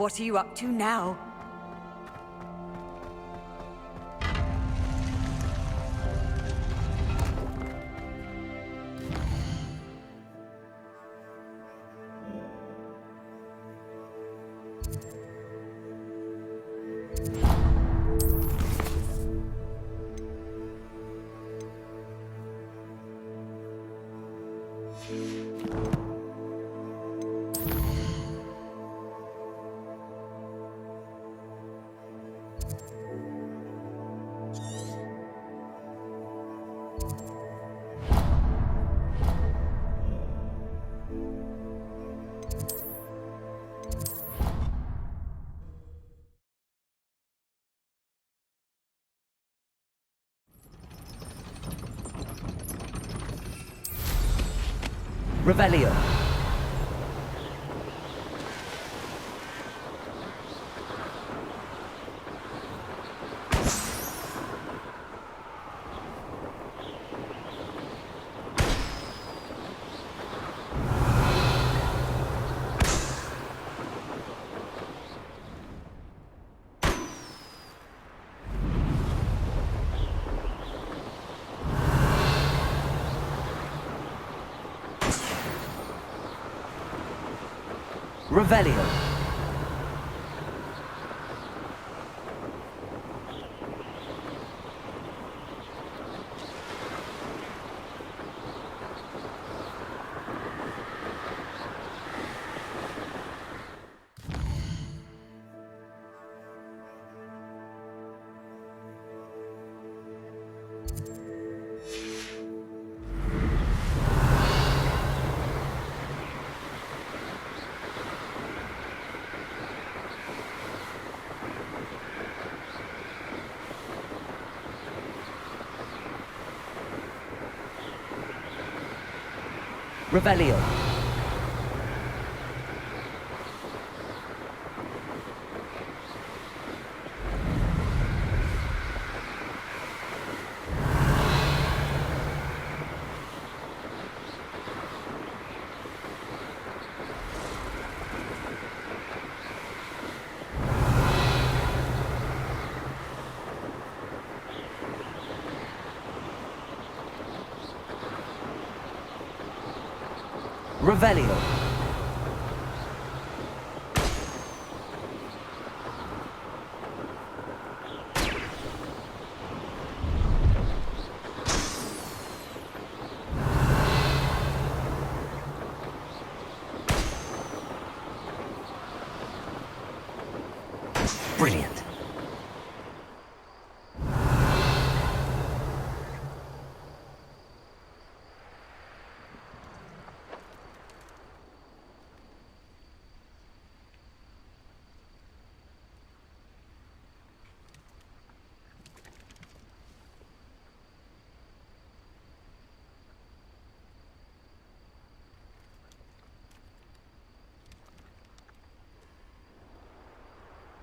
What are you up to now? Revelio. Revelio. Revelio. Revelio. Brilliant.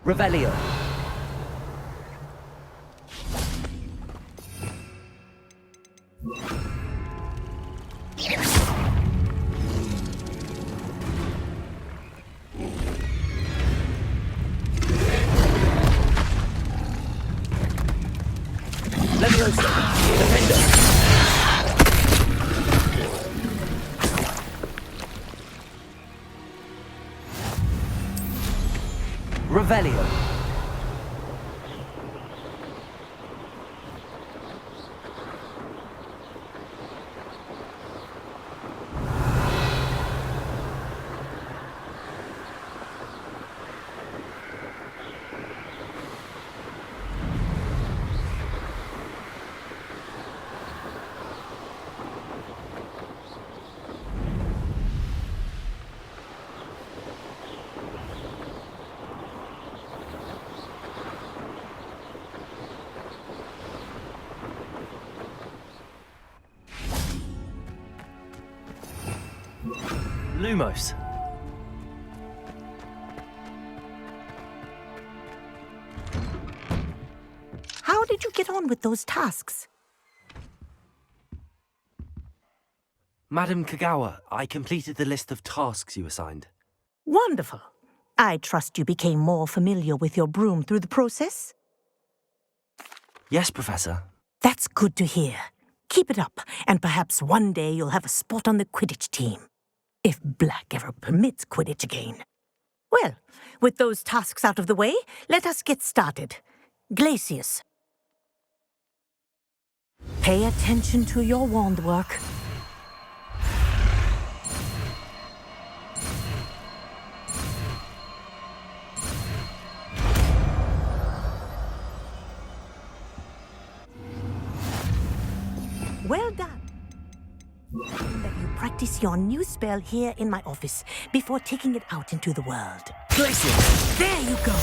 Revelio. Leviosa. Defender. Revelio. Lumos. How did you get on with those tasks? Madam Kagawa, I completed the list of tasks you assigned. Wonderful. I trust you became more familiar with your broom through the process? Yes, Professor. That's good to hear. Keep it up, and perhaps one day you'll have a spot on the Quidditch team. If Black ever permits Quidditch again. Well, with those tasks out of the way, let us get started. Glacius. Pay attention to your wand work. Well done. That you practice your new spell here in my office before taking it out into the world. Glacius! There you go.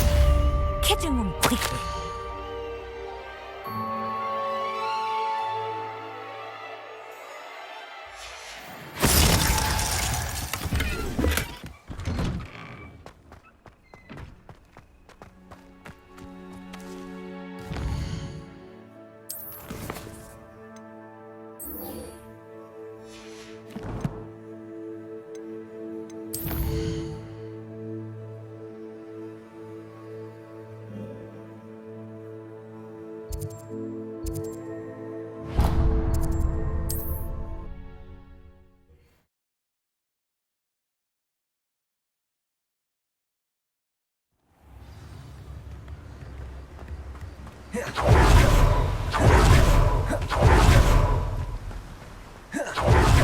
Catching them quickly.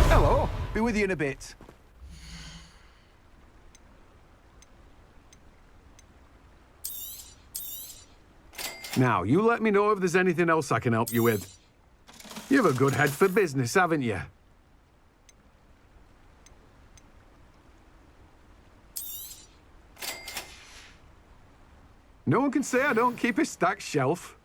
Hello, be with you in a bit. Now, you let me know if there's anything else I can help you with. You have a good head for business, haven't you? No one can say I don't keep a stacked shelf.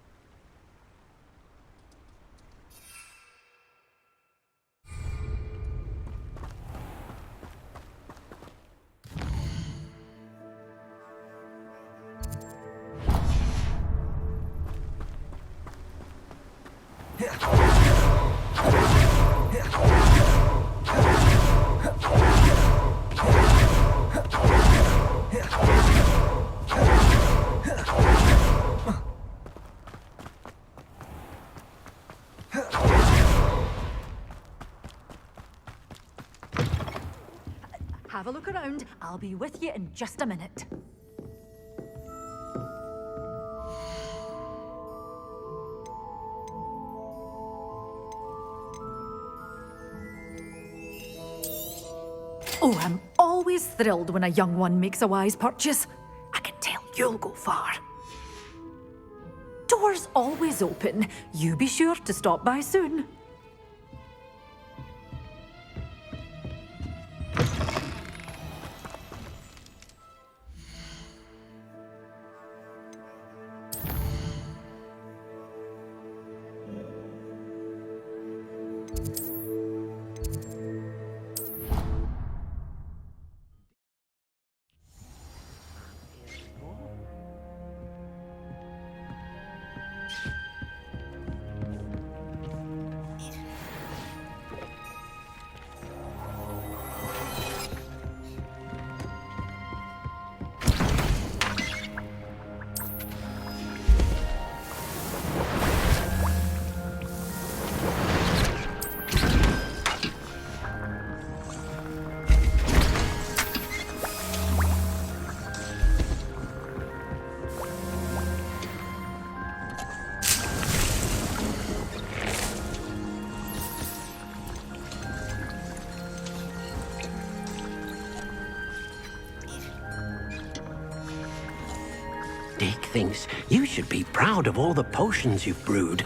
Have a look around. I'll be with you in just a minute. Oh, I'm always thrilled when a young one makes a wise purchase. I can tell you'll go far. Doors always open. You be sure to stop by soon. Dick thinks you should be proud of all the potions you've brewed.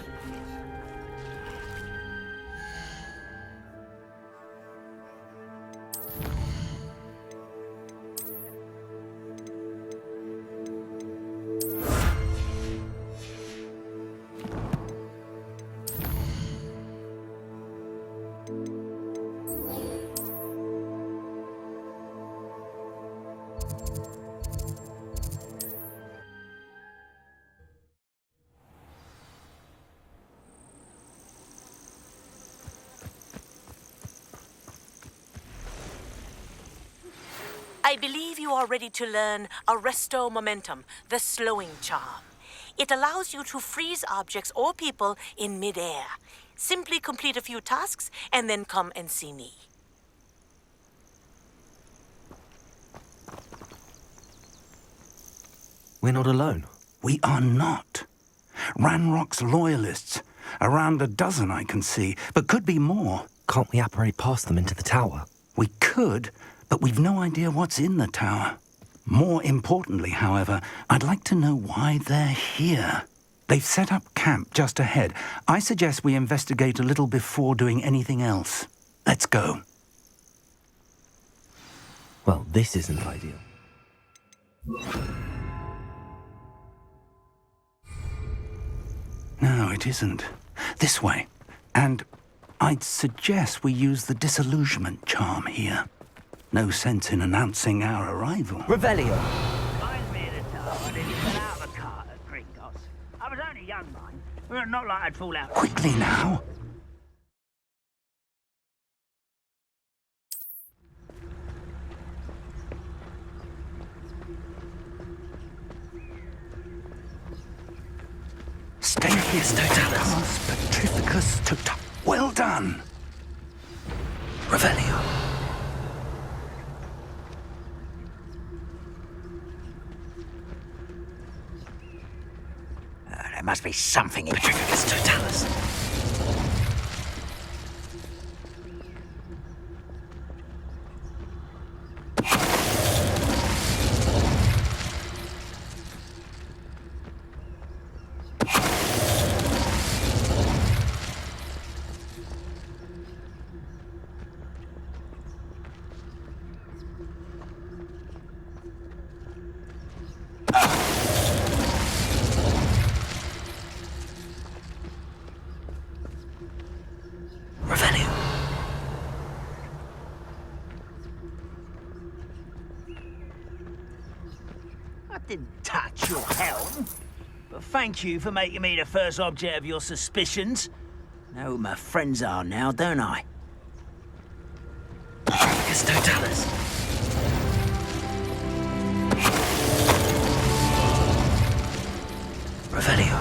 I believe you are ready to learn Arresto Momentum, the slowing charm. It allows you to freeze objects or people in midair. Simply complete a few tasks and then come and see me. We're not alone. We are not. Ranrock's loyalists. Around a dozen I can see, but could be more. Can't we apparate past them into the tower? We could, but we've no idea what's in the tower. More importantly, however, I'd like to know why they're here. They've set up camp just ahead. I suggest we investigate a little before doing anything else. Let's go. Well, this isn't ideal. No, it isn't. This way. And I'd suggest we use the disillusionment charm here. No sense in announcing our arrival. Revelio! Reminds me of the time I nearly fell out of a cart at Gringotts. I was only young, mind. Well, not like I'd fall out. Quickly now. Stay here, Totalis. Petrificus Tota. Well done. Revelio! There must be something in Petrificus Totalis! I didn't touch your helm. But thank you for making me the first object of your suspicions. Know who my friends are now, don't I? Petrificus Totalis! Revelio!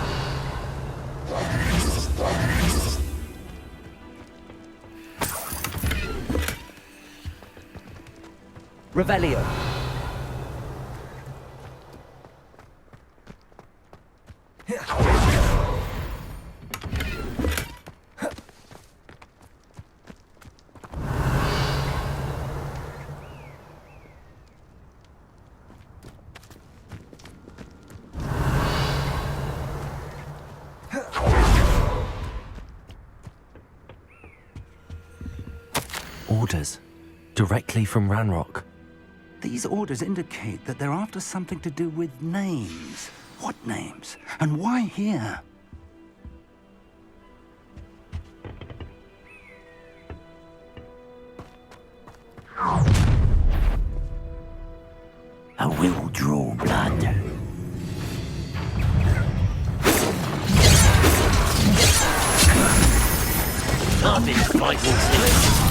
Revelio! Orders. Directly from Ranrock. These orders indicate that they're after something to do with names. What names? And why here? I will draw blood. I've been fighting still.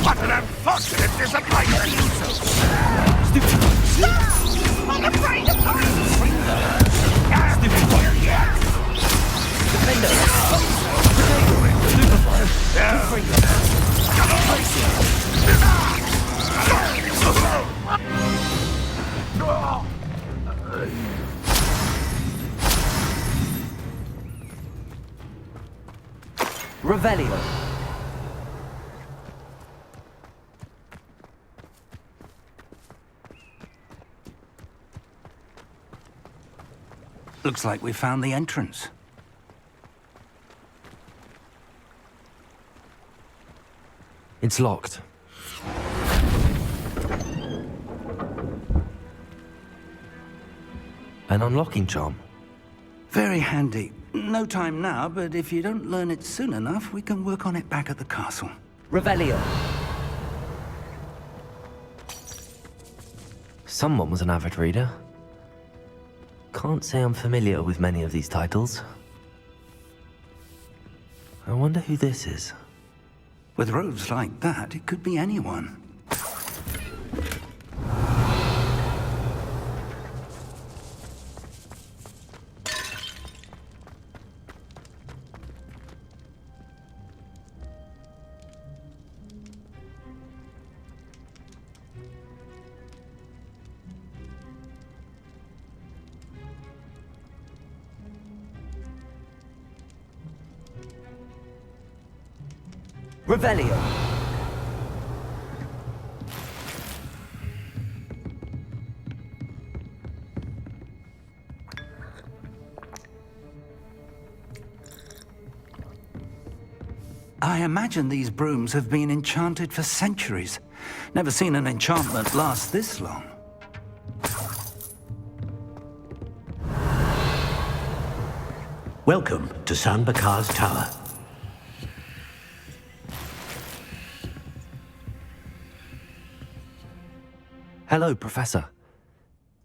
What an unfortunate disappointment! I'm afraid of Revelio! Looks like we found the entrance. It's locked. An unlocking charm. Very handy. No time now, but if you don't learn it soon enough, we can work on it back at the castle. Revelio! someone was an avid reader. Can't say I'm familiar with many of these titles. I wonder who this is. With robes like that, it could be anyone. Revelio. I imagine these brooms have been enchanted for centuries. Never seen an enchantment last this long. Welcome to San Bakar's Tower. Hello, Professor.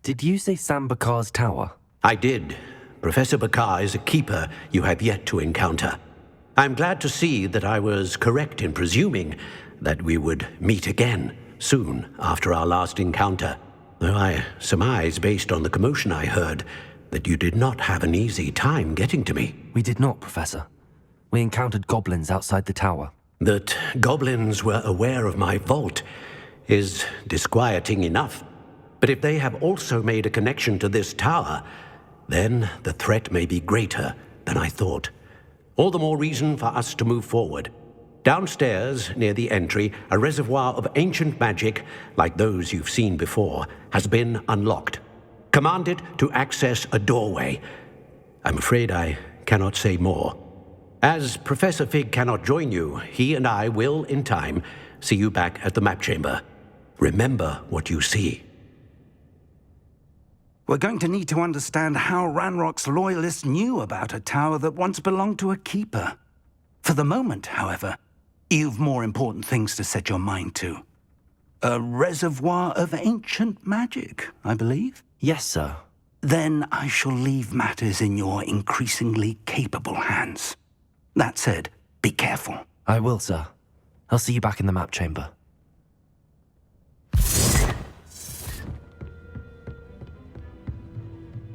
Did you say San Bakar's Tower? I did. Professor Bakar is a keeper you have yet to encounter. I'm glad to see that I was correct in presuming that we would meet again soon after our last encounter, though I surmise, based on the commotion I heard, that you did not have an easy time getting to me. We did not, Professor. We encountered goblins outside the tower. That goblins were aware of my vault is disquieting enough. But if they have also made a connection to this tower, then the threat may be greater than I thought. All the more reason for us to move forward. Downstairs, near the entry, a reservoir of ancient magic, like those you've seen before, has been unlocked. Commanded to access a doorway. I'm afraid I cannot say more. As Professor Fig cannot join you, he and I will, in time, see you back at the map chamber. Remember what you see. We're going to need to understand how Ranrock's loyalists knew about a tower that once belonged to a keeper. For the moment, however, you've more important things to set your mind to. A reservoir of ancient magic, I believe? Yes, sir. Then I shall leave matters in your increasingly capable hands. That said, be careful. I will, sir. I'll see you back in the map chamber.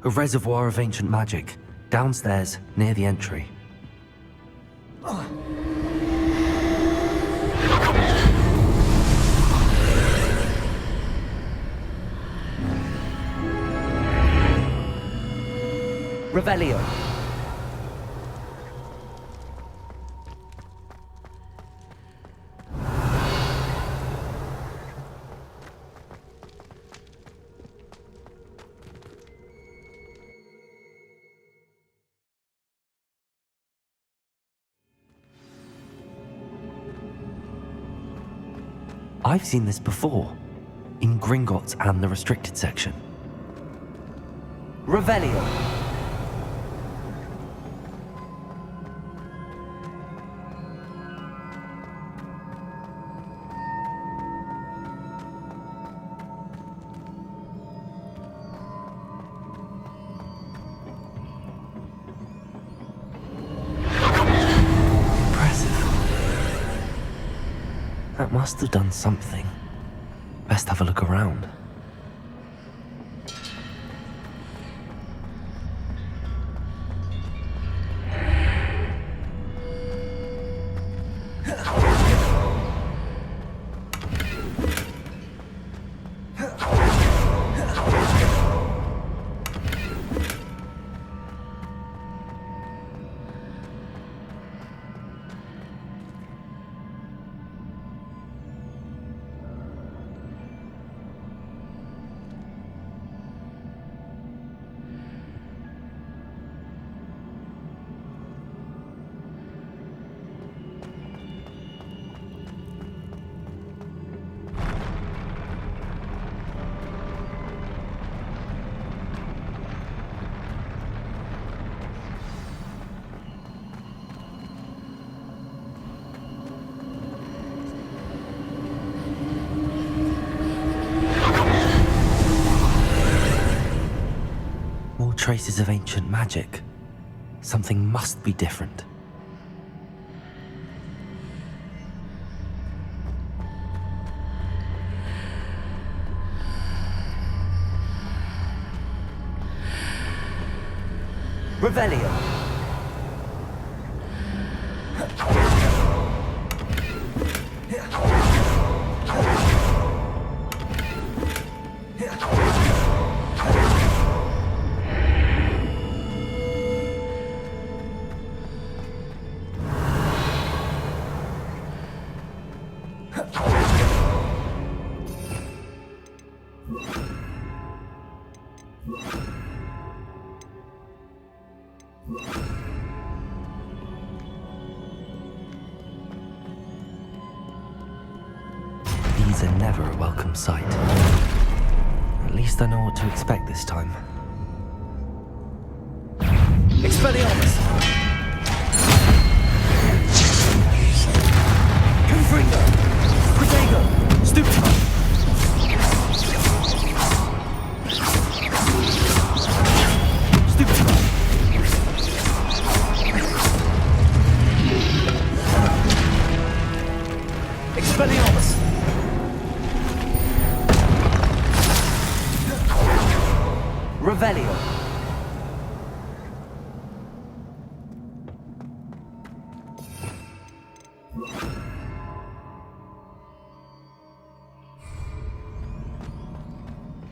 A reservoir of ancient magic, downstairs, near the entry. Revelio. I've seen this before, in Gringotts and the restricted section. Revelio. That must have done something. Best have a look around. traces of ancient magic. Something must be different. Revelio. These are never a welcome sight. At least I know what to expect this time. Expelliarmus! Confringo! Protego! Stupefy! Stupefy! Expelliarmus! Revelio.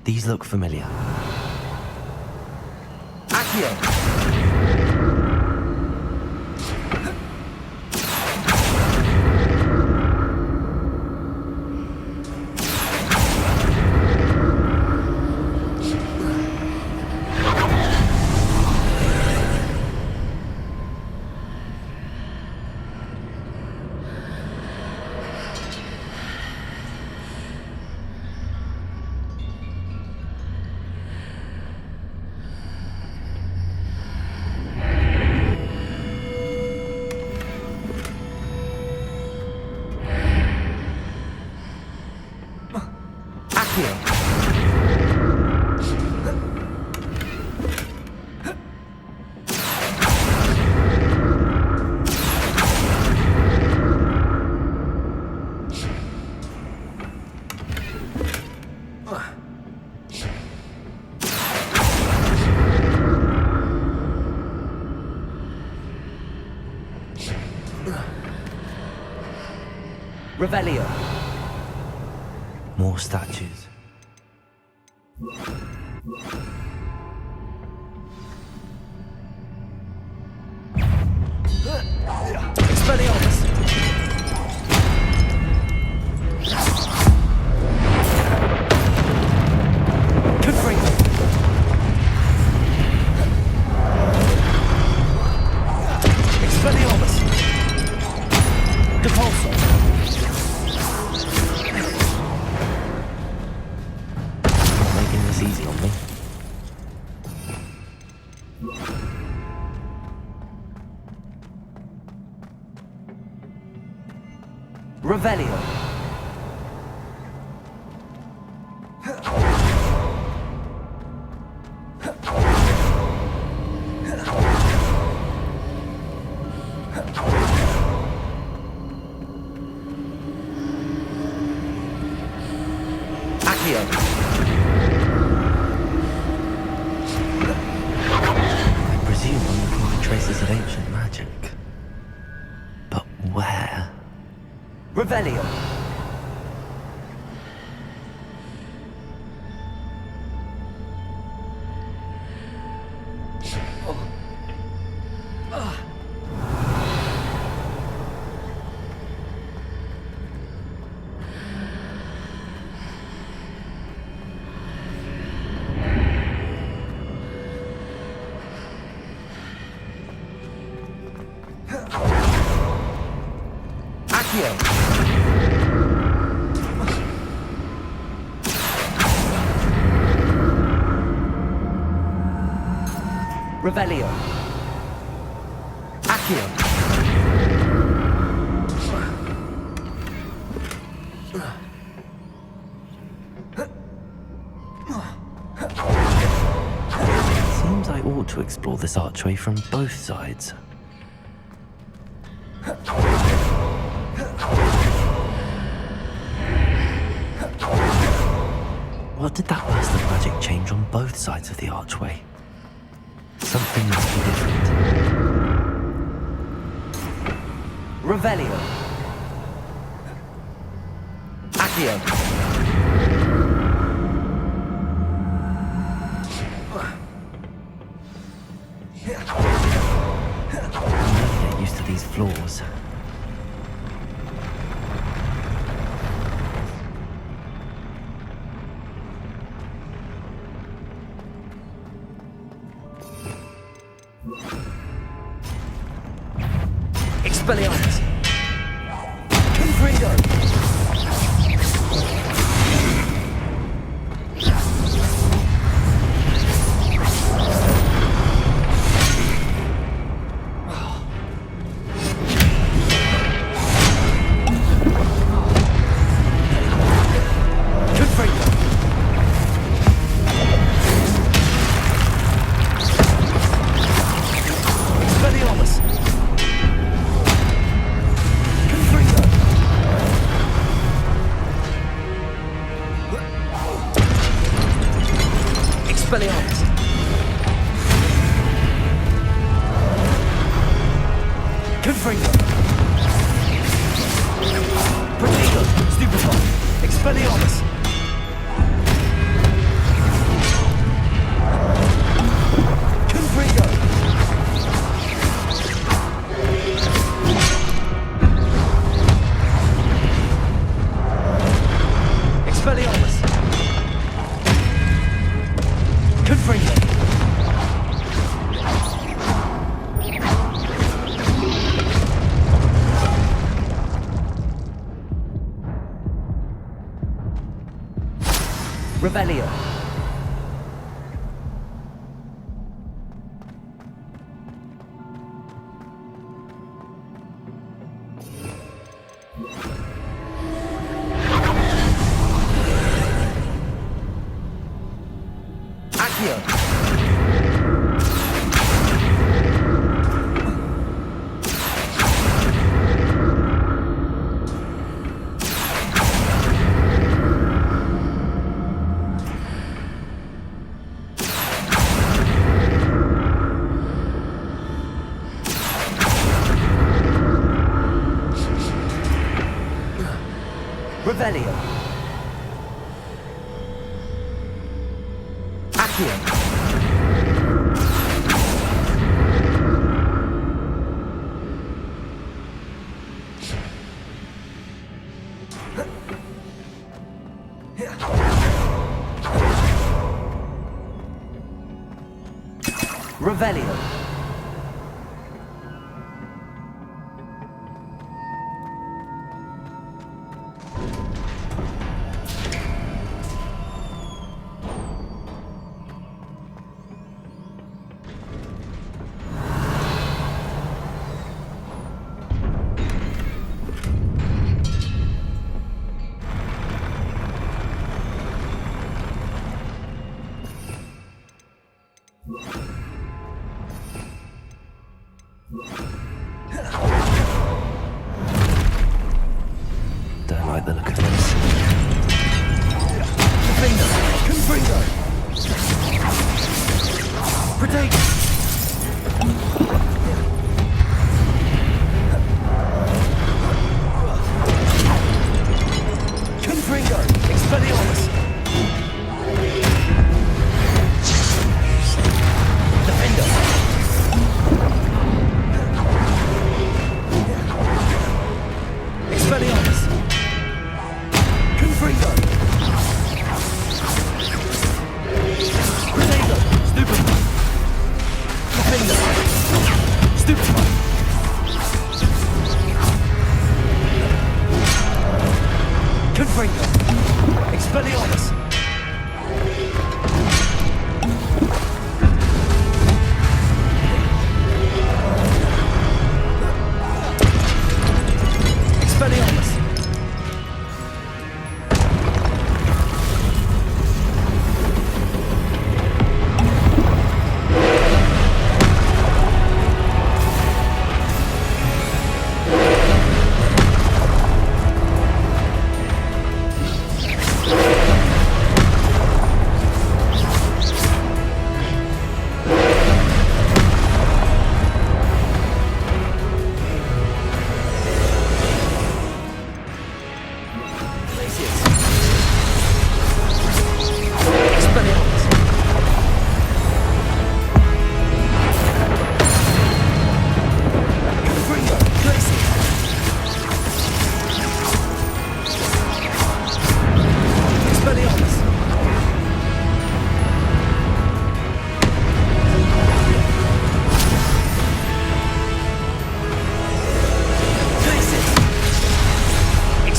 These look familiar. Accio. Revelio. More statues. Expelliarmus. Confringo. Expelliarmus. Depulso. Making this easy on me. Revelio. Accio. I presume I'm looking for traces of ancient magic. But where? Revelio. Accio. Revelio. Accio. Seems I to explore this archway from both sides. What did that burst of magic change on both sides of the archway? Something must be different. Revelio. Accio. I'm never get used to these floors. Expelliarmus. Confringo. Expelliarmus. Confringo. Protego. Stupefy. Expelliarmus. Confringo. Expelliarmus. Confringo. Revelio. Accio. Revelio. Accio. Revelio. Don't like the look of this. Confringo. Protego. Confringo. Expelliarmus. Defender. Expelliarmus. Confringo. Protego. Stupefy. Defender. Stupefy. Confringo. Expelliarmus. Expelliarmus.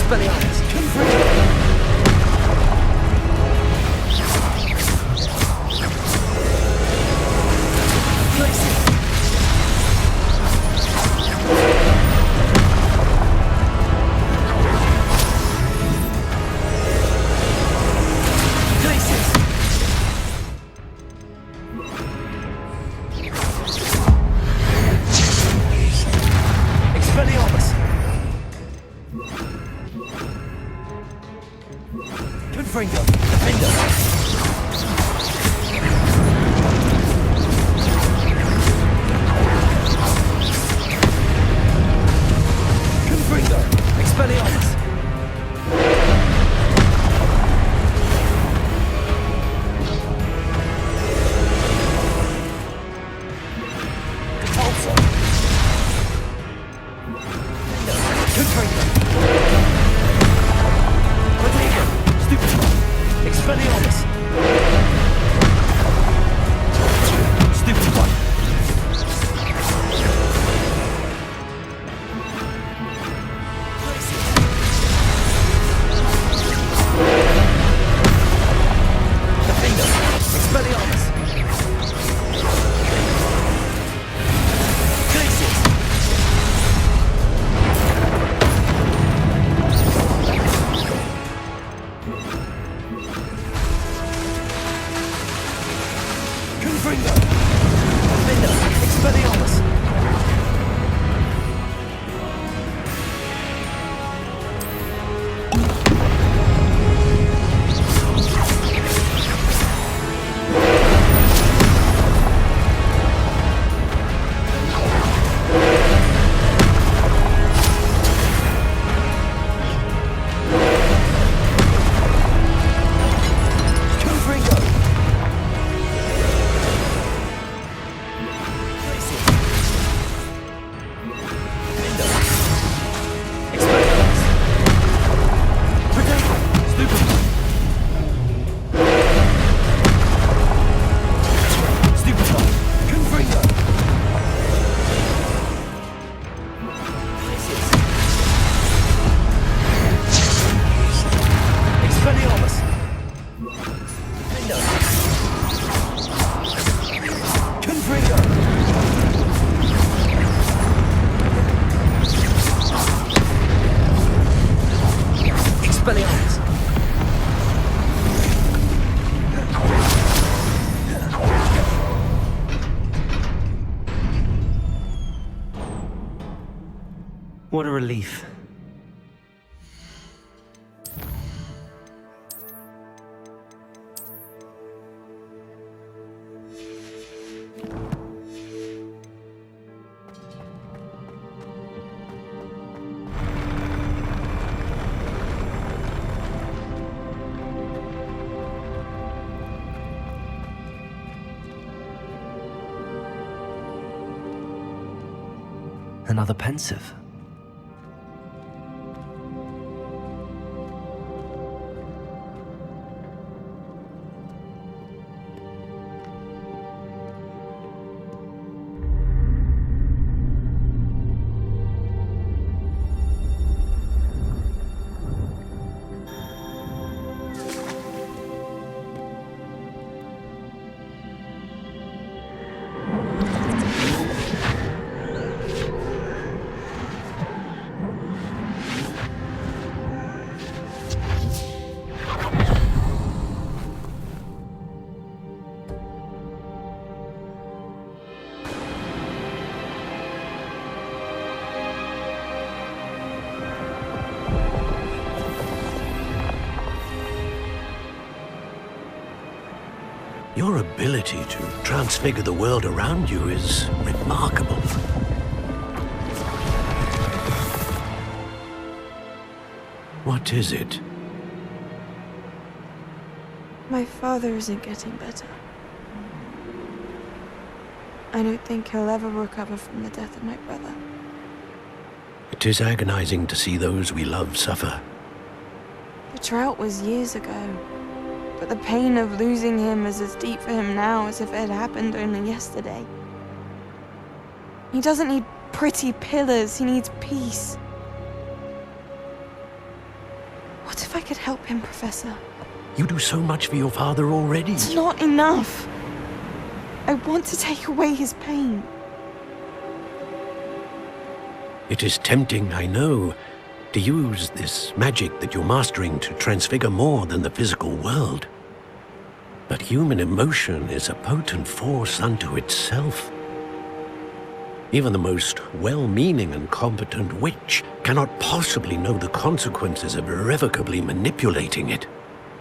Expelliarmus! Confringo! Confringo! Defender! Confringo! Expelliarmus! Repulsor! Confringo! Expelliarmus! Stupid one! Defender! Expelliarmus! Glacius! Confringo! Defender! Expelliarmus! Confringo! Expelliarmus! What a relief. Another pensive. Your ability to transfigure the world around you is remarkable. What is it? My father isn't getting better. I don't think he'll ever recover from the death of my brother. It is agonizing to see those we love suffer. The drought was years ago, but the pain of losing him is as deep for him now as if it had happened only yesterday. He doesn't need pretty pillars, he needs peace. I could help him, Professor. You do so much for your father already. It's not enough. I want to take away his pain. It is tempting, I know, to use this magic that you're mastering to transfigure more than the physical world. But human emotion is a potent force unto itself. Even the most well-meaning and competent witch cannot possibly know the consequences of irrevocably manipulating it.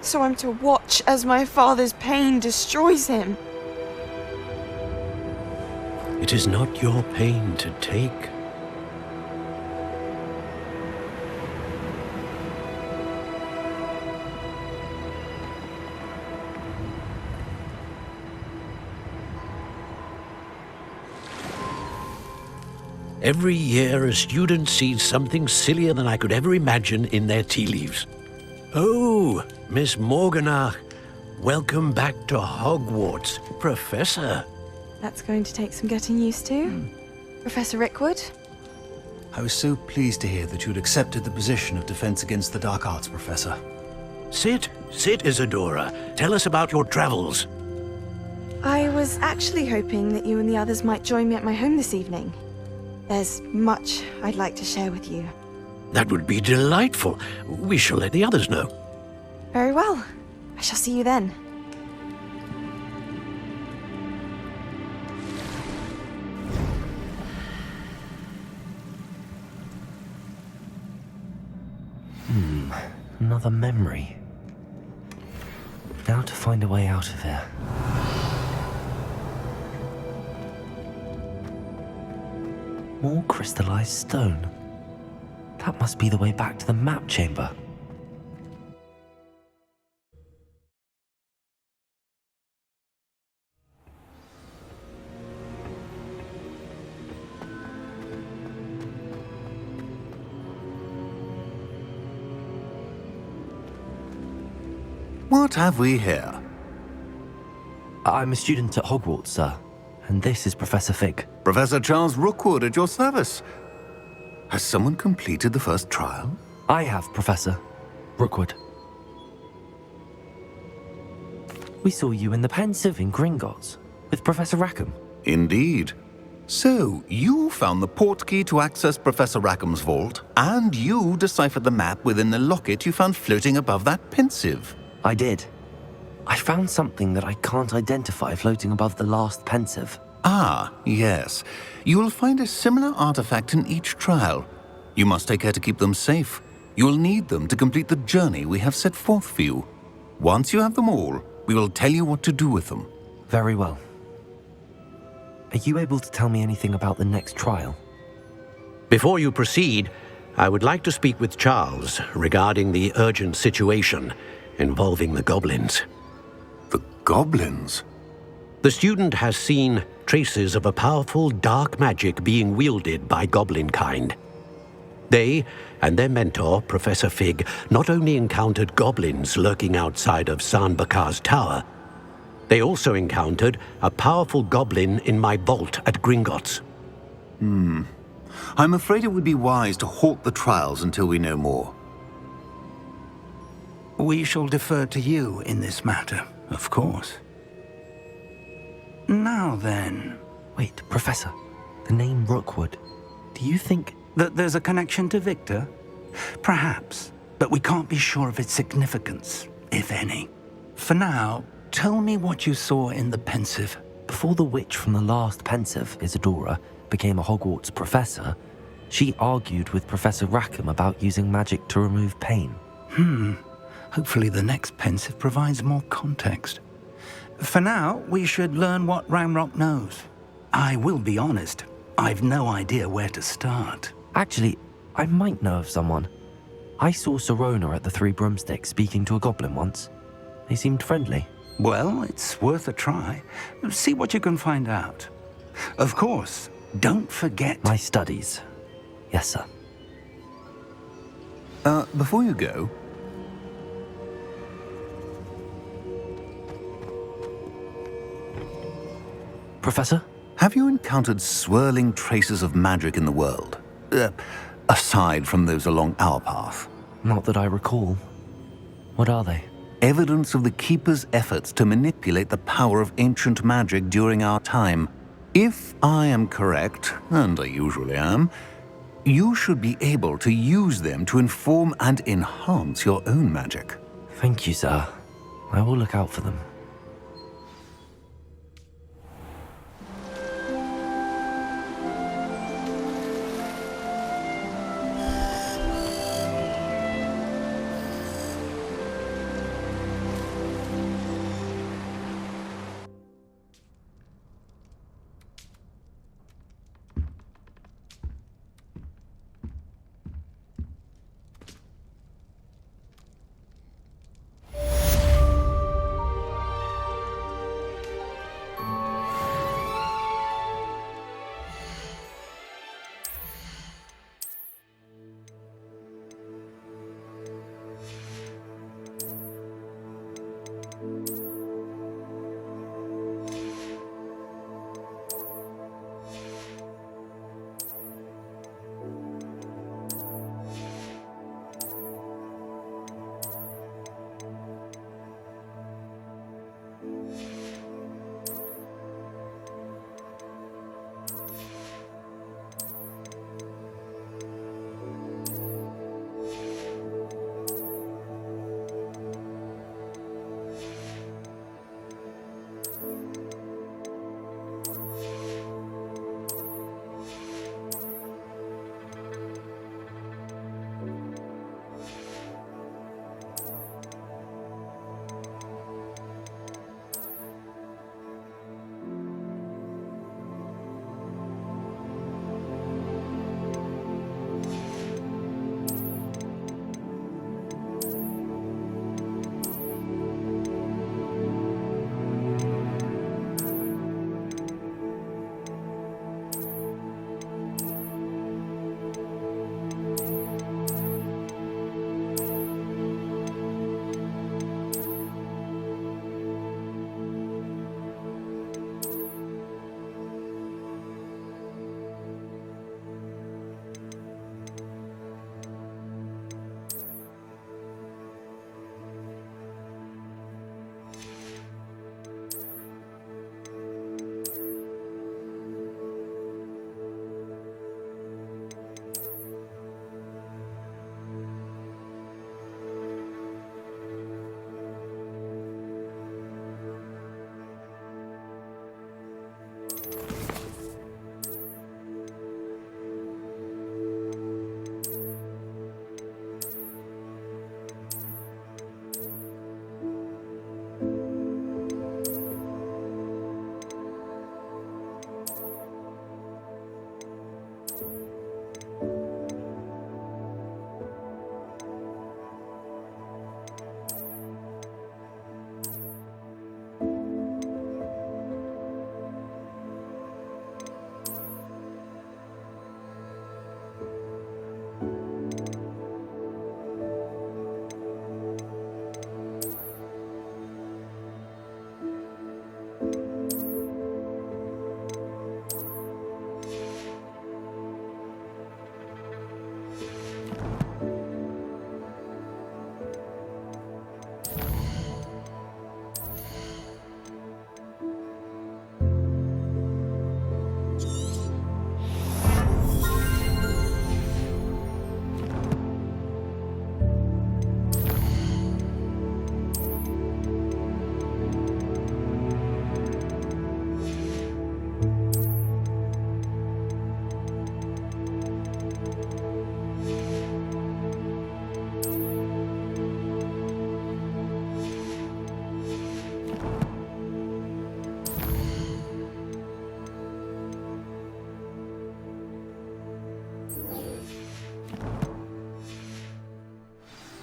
So I'm to watch as my father's pain destroys him. It is not your pain to take. Every year, a student sees something sillier than I could ever imagine in their tea leaves. Oh, Miss Morganach, welcome back to Hogwarts, Professor. That's going to take some getting used to. Professor Rickwood? I was so pleased to hear that you'd accepted the position of Defense Against the Dark Arts, Professor. Sit, Isadora. Tell us about your travels. I was actually hoping that you and the others might join me at my home this evening. There's much I'd like to share with you. That would be delightful. We shall let the others know. Very well. I shall see you then. Another memory. Now to find a way out of here. More crystallized stone. That must be the way back to the map chamber. What have we here? I'm a student at Hogwarts, sir. And this is Professor Fig. Professor Charles Rookwood at your service. Has someone completed the first trial? I have, Professor Rookwood. We saw you in the Pensive in Gringotts with Professor Rackham. Indeed. So, you found the portkey to access Professor Rackham's vault, and you deciphered the map within the locket you found floating above that Pensive. I did. I found something that I can't identify floating above the last Pensive. Ah, yes. You will find a similar artifact in each trial. You must take care to keep them safe. You will need them to complete the journey we have set forth for you. Once you have them all, we will tell you what to do with them. Very well. Are you able to tell me anything about the next trial? Before you proceed, I would like to speak with Charles regarding the urgent situation involving the goblins. The goblins? The student has seen traces of a powerful dark magic being wielded by goblin kind. They and their mentor, Professor Fig, not only encountered goblins lurking outside of San Bakar's tower, they also encountered a powerful goblin in my vault at Gringotts. I'm afraid it would be wise to halt the trials until we know more. We shall defer to you in this matter, of course. Now then... Wait, Professor. The name Rookwood. Do you think... that there's a connection to Victor? Perhaps, but we can't be sure of its significance, if any. For now, tell me what you saw in the Pensive. Before the witch from the last Pensive, Isadora, became a Hogwarts professor, she argued with Professor Rackham about using magic to remove pain. Hopefully the next Pensive provides more context. For now, we should learn what Ramrock knows. I will be honest, I've no idea where to start. Actually, I might know of someone. I saw Serona at the Three Broomsticks speaking to a goblin once. They seemed friendly. Well, it's worth a try. See what you can find out. Of course, don't forget... My studies. Yes, sir. Before you go... Professor? Have you encountered swirling traces of magic in the world? Aside from those along our path? Not that I recall. What are they? Evidence of the Keeper's efforts to manipulate the power of ancient magic during our time. If I am correct, and I usually am, you should be able to use them to inform and enhance your own magic. Thank you, sir. I will look out for them.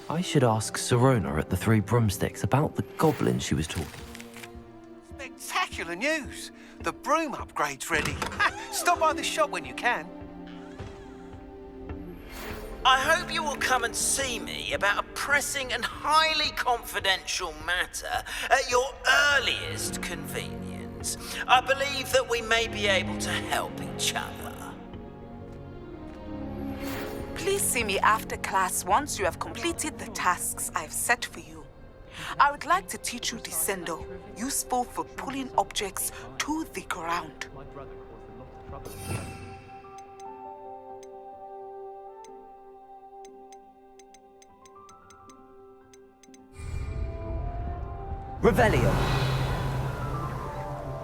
I should ask Sirona at the Three Broomsticks about the goblin she was talking. Spectacular news! The broom upgrade's ready. Stop by the shop when you can. I hope you will come and see me about a pressing and highly confidential matter at your earliest convenience. I believe that we may be able to help each other. Please see me after class once you have completed the tasks I've set for you. I would like to teach you Descendo, useful for pulling objects to the ground. Revelio.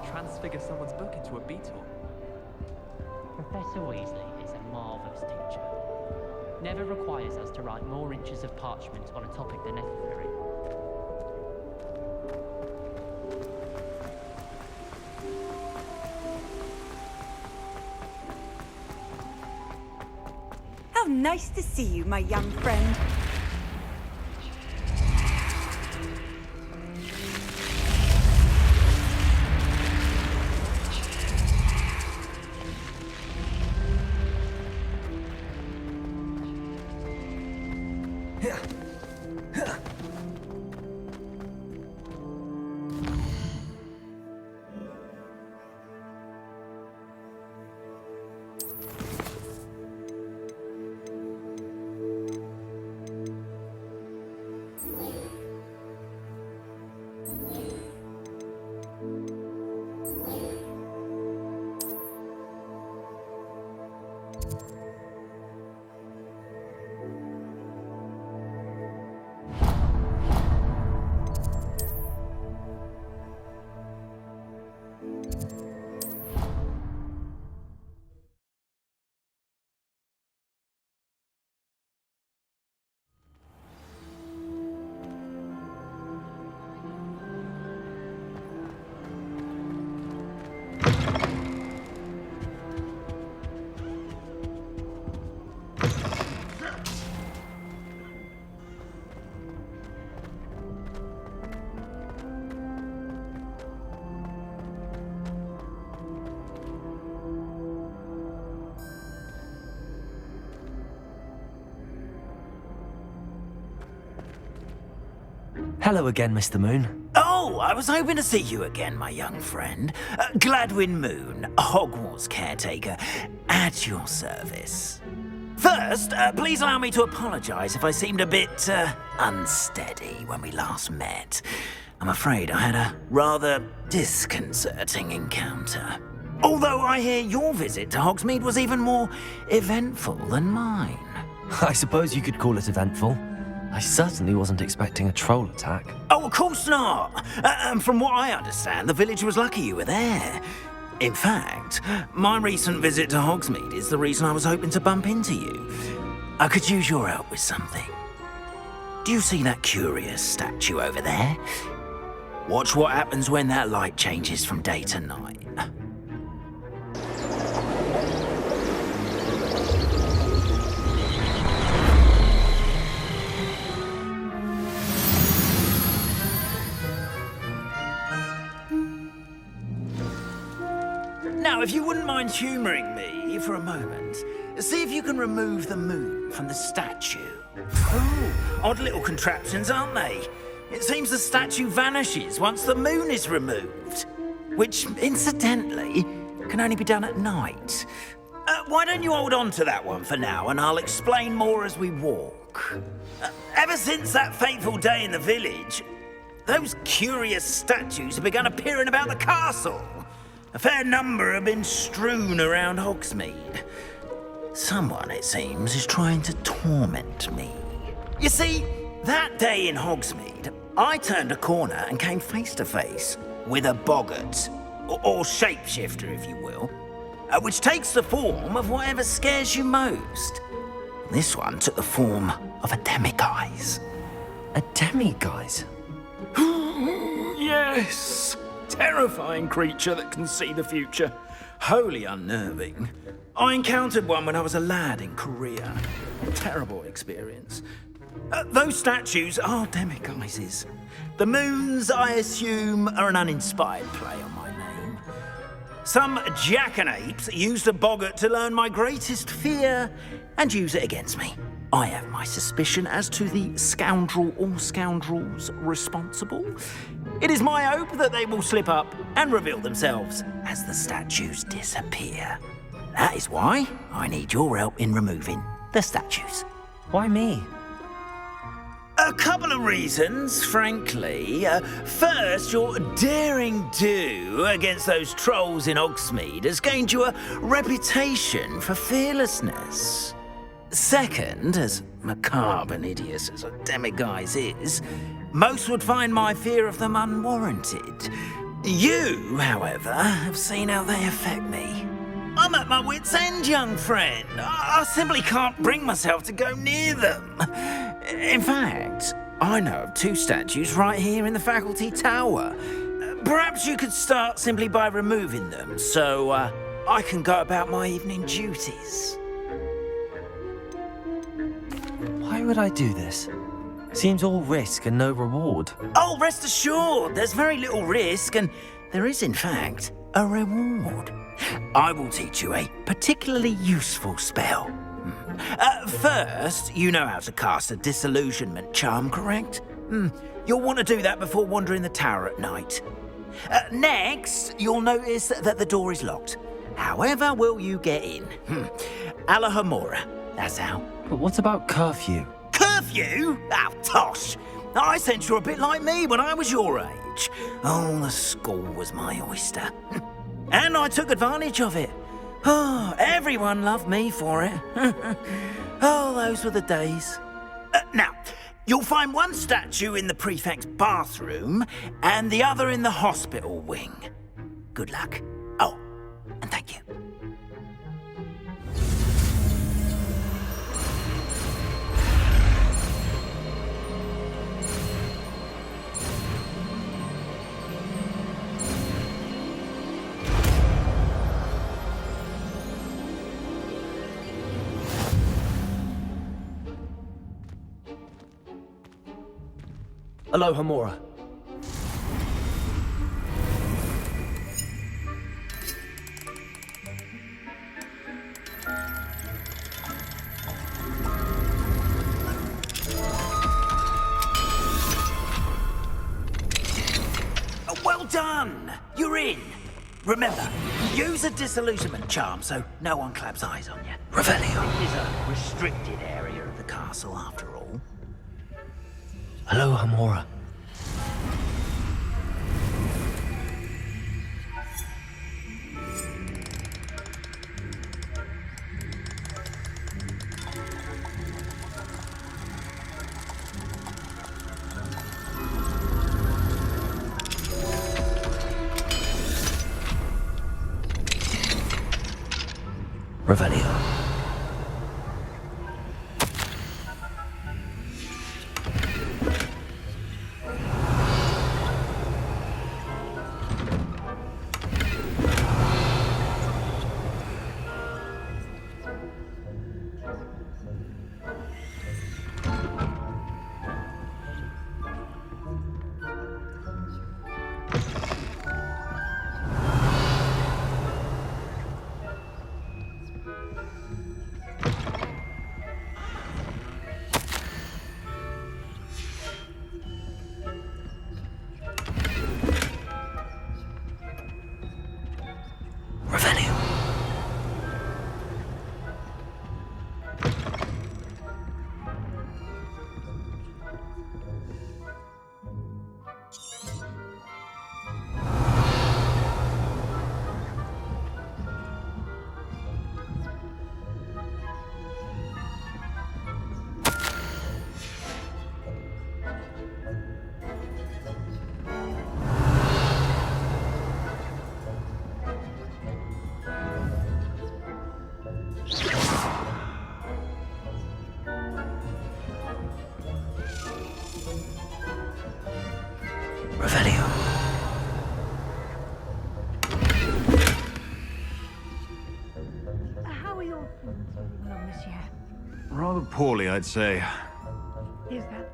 Transfigure someone's book into a beetle. Professor Weasley is a marvellous teacher. Never requires us to write more inches of parchment on a topic than necessary. How nice to see you, my young friend. Hello again, Mr. Moon. Oh, I was hoping to see you again, my young friend. Gladwin Moon, Hogwarts caretaker, at your service. First, please allow me to apologise if I seemed a bit unsteady when we last met. I'm afraid I had a rather disconcerting encounter. Although I hear your visit to Hogsmeade was even more eventful than mine. I suppose you could call it eventful. I certainly wasn't expecting a troll attack. Oh, of course not. And from what I understand, the village was lucky you were there. In fact, my recent visit to Hogsmeade is the reason I was hoping to bump into you. I could use your help with something. Do you see that curious statue over there? Watch what happens when that light changes from day to night. Now, if you wouldn't mind humouring me for a moment, see if you can remove the moon from the statue. Oh, odd little contraptions, aren't they? It seems the statue vanishes once the moon is removed, which, incidentally, can only be done at night. Why don't you hold on to that one for now, and I'll explain more as we walk. Ever since that fateful day in the village, those curious statues have begun appearing about the castle. A fair number have been strewn around Hogsmeade. Someone, it seems, is trying to torment me. You see, that day in Hogsmeade, I turned a corner and came face to face with a boggart, or shapeshifter, if you will, which takes the form of whatever scares you most. This one took the form of a demiguise. A demiguise? Yes! Terrifying creature that can see the future. Wholly unnerving. I encountered one when I was a lad in Korea. A terrible experience. Those statues are demiguises. The moons, I assume, are an uninspired play on my name. Some jackanapes used a boggart to learn my greatest fear and use it against me. I have my suspicion as to the scoundrel or scoundrels responsible. It is my hope that they will slip up and reveal themselves as the statues disappear. That is why I need your help in removing the statues. Why me? A couple of reasons, frankly. First, your daring do against those trolls in Hogsmeade has gained you a reputation for fearlessness. Second, as macabre and hideous as a demiguise is, most would find my fear of them unwarranted. You, however, have seen how they affect me. I'm at my wit's end, young friend. I simply can't bring myself to go near them. In fact, I know of 2 statues right here in the faculty tower. Perhaps you could start simply by removing them, so I can go about my evening duties. Why would I do this? Seems all risk and no reward. Oh, rest assured, there's very little risk, and there is, in fact, a reward. I will teach you a particularly useful spell. First, you know how to cast a disillusionment charm, correct? You'll want to do that before wandering the tower at night. Next, you'll notice that the door is locked. However will you get in? Alahamora, that's how. But what about curfew? Curfew? Oh, tosh! I sense you're a bit like me when I was your age. Oh, the school was my oyster. And I took advantage of it. Oh, everyone loved me for it. Oh, those were the days. Now, you'll find one statue in the prefect's bathroom and the other in the hospital wing. Good luck. Oh, and thank you. Aloha Mora. Well done! You're in. Remember, use a disillusionment charm so no one claps eyes on you. Revelio. It is a restricted area of the castle, after all. Aloha Mora. Revelio. Rather poorly, I'd say. Is that...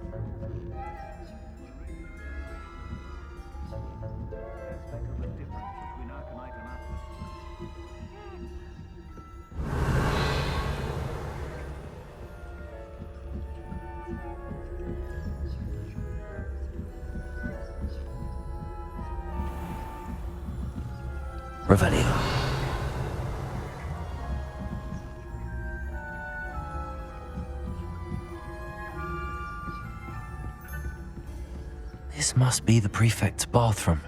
Revelio. This must be the prefect's bathroom.